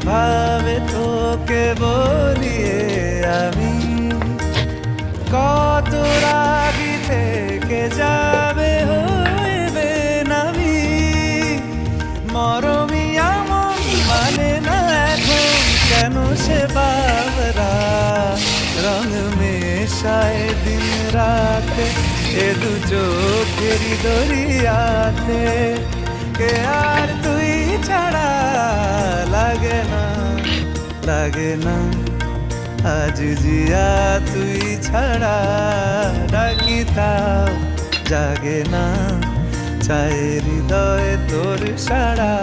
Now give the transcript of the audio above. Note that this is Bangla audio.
ভাবে তোকে বলিয়ে আমি কত রাগি থেকে যাবে হইবে নামি মরমি এমন মানে না এখন কেন সে বাবরা রং মেশায় দিন রাতে এ দু চোখেরই দরিয়াতে কে আর তুই ছাড়া লাগে না লাগে না আজ জিয়া তুই ছাড়া ডাকি তাও জাগে না চায় হৃদয় তোর সারা